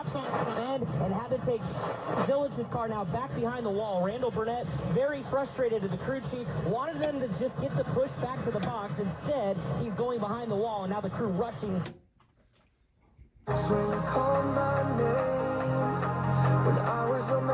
laps on the end and had to take Zillage's car now back behind the wall. Randall Burnett, very frustrated at the crew chief, wanted them to just get the push back to the box. Instead, he's going behind the wall, and now the crew rushing. So you called my name when I was a man.